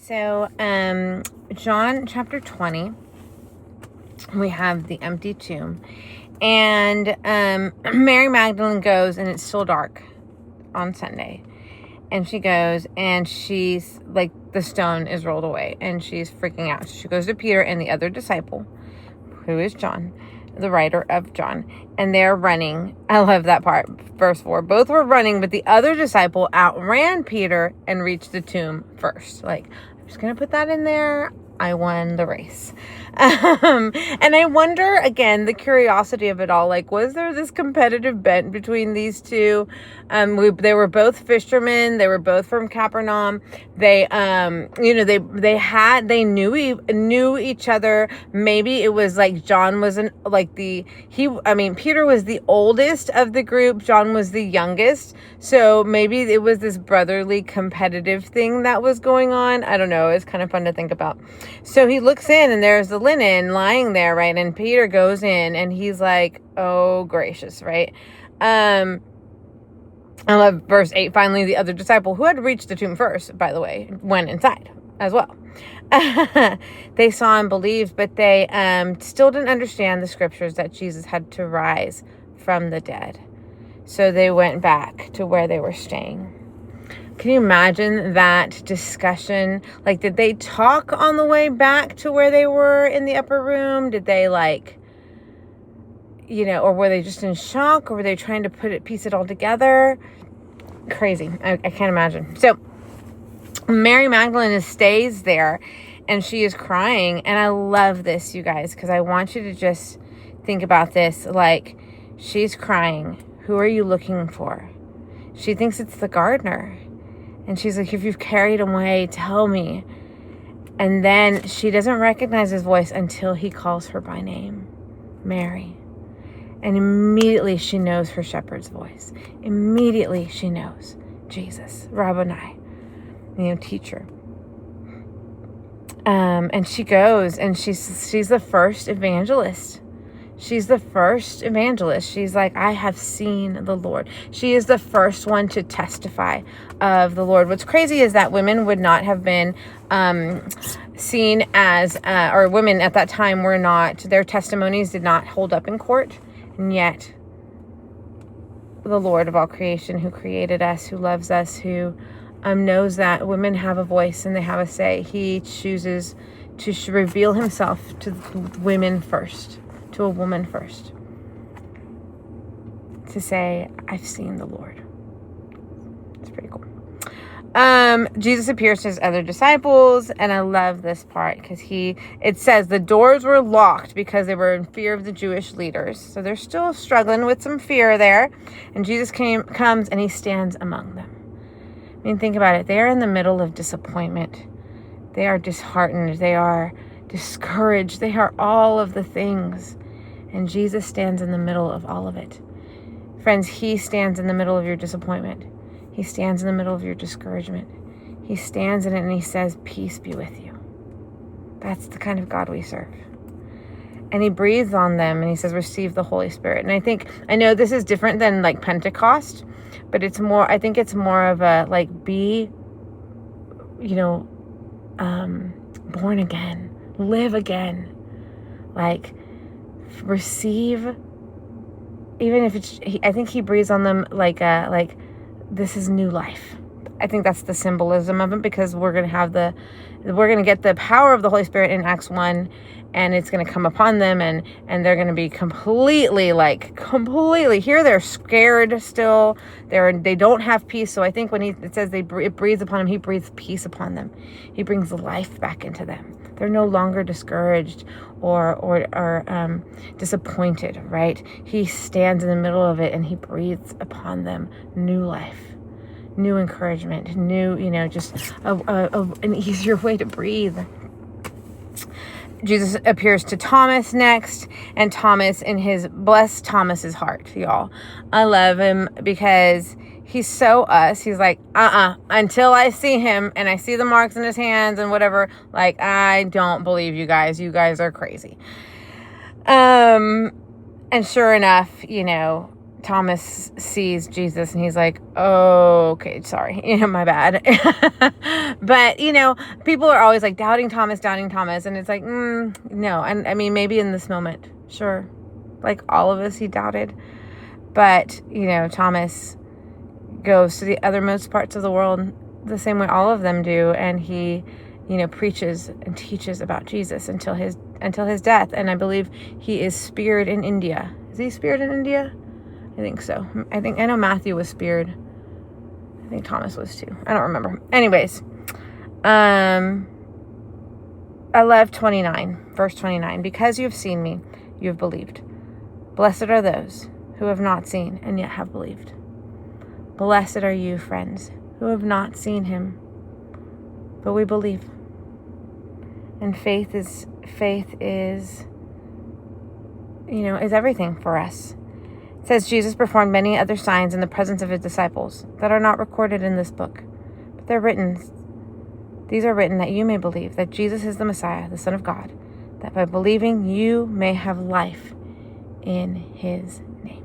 So, John chapter 20, we have the empty tomb. And Mary Magdalene goes, and it's still dark on Sunday. And she goes, and she's like, the stone is rolled away, and she's freaking out. So she goes to Peter and the other disciple, who is John, the writer of John, and they're running. I love that part. Verse 4, both were running, but the other disciple outran Peter and reached the tomb first. Like, I'm just going to put that in there. I won the race. And I wonder, again, the curiosity of it all, like, was there this competitive bent between these two? They were both fishermen. They were both from Capernaum. They, they knew each other. Maybe it was like John wasn't Peter was the oldest of the group. John was the youngest. So maybe it was this brotherly competitive thing that was going on. I don't know. It's kind of fun to think about. So he looks in, and there's the linen lying there, right? And Peter goes in, and he's like, oh, gracious, right? I love verse 8. Finally, the other disciple, who had reached the tomb first, by the way, went inside as well. They saw and believed, but they still didn't understand the scriptures that Jesus had to rise from the dead. So they went back to where they were staying. Can you imagine that discussion? Like, did they talk on the way back to where they were in the upper room? Did they or were they just in shock? Or were they trying to piece it all together? Crazy. I can't imagine. So Mary Magdalene stays there, and she is crying. And I love this, you guys, because I want you to just think about this. Like, she's crying. Who are you looking for? She thinks it's the gardener. And she's like, if you've carried him away, tell me. And then she doesn't recognize his voice until he calls her by name, Mary. And immediately she knows her shepherd's voice. Immediately she knows Jesus, Rabboni, teacher. And she goes, and she's the first evangelist. She's the first evangelist. She's like, I have seen the Lord. She is the first one to testify of the Lord. What's crazy is that women would not have been seen as, or women at that time were not, their testimonies did not hold up in court. And yet, the Lord of all creation, who created us, who loves us, who knows that women have a voice and they have a say, he chooses to reveal himself to women first. To a woman first, to say, I've seen the Lord. It's pretty cool. Jesus appears to his other disciples, and I love this part because it says the doors were locked because they were in fear of the Jewish leaders. So they're still struggling with some fear there. And Jesus comes and he stands among them. I mean, think about it. They are in the middle of disappointment. They are disheartened. They are discouraged. They are all of the things. And Jesus stands in the middle of all of it. Friends, he stands in the middle of your disappointment. He stands in the middle of your discouragement. He stands in it and he says, peace be with you. That's the kind of God we serve. And he breathes on them and he says, receive the Holy Spirit. And I know this is different than like Pentecost, but I think it's more of a be, born again, live again, receive, even if I think he breathes on them like this is new life. I think that's the symbolism of it, because we're going to get the power of the Holy Spirit in Acts 1, and it's going to come upon them, and they're going to be completely here. They're scared still. They don't have peace. So I think when it says it breathes upon them, he breathes peace upon them. He brings life back into them. They're no longer discouraged or disappointed, right? He stands in the middle of it and he breathes upon them new life, new encouragement, new, just an easier way to breathe. Jesus appears to Thomas next, and bless Thomas's heart, y'all. I love him because he's so us. He's like, until I see him and I see the marks in his hands and whatever, I don't believe you guys. You guys are crazy. And sure enough, Thomas sees Jesus and he's like, oh, okay, sorry, my bad. But, people are always like doubting Thomas. And it's like, no. And I mean, maybe in this moment, sure. Like all of us, he doubted. But, Thomas goes to the othermost parts of the world the same way all of them do. And he, preaches and teaches about Jesus until his death. And I believe he is speared in India. Is he speared in India? I think so. I know Matthew was speared. I think Thomas was too. I don't remember. Anyways, I love 29, verse 29. Because you have seen me, you have believed. Blessed are those who have not seen and yet have believed. Blessed are you, friends, who have not seen him, but we believe. And faith is everything for us. It says Jesus performed many other signs in the presence of his disciples that are not recorded in this book, but they're written. These are written that you may believe that Jesus is the Messiah, the Son of God, that by believing you may have life in his name.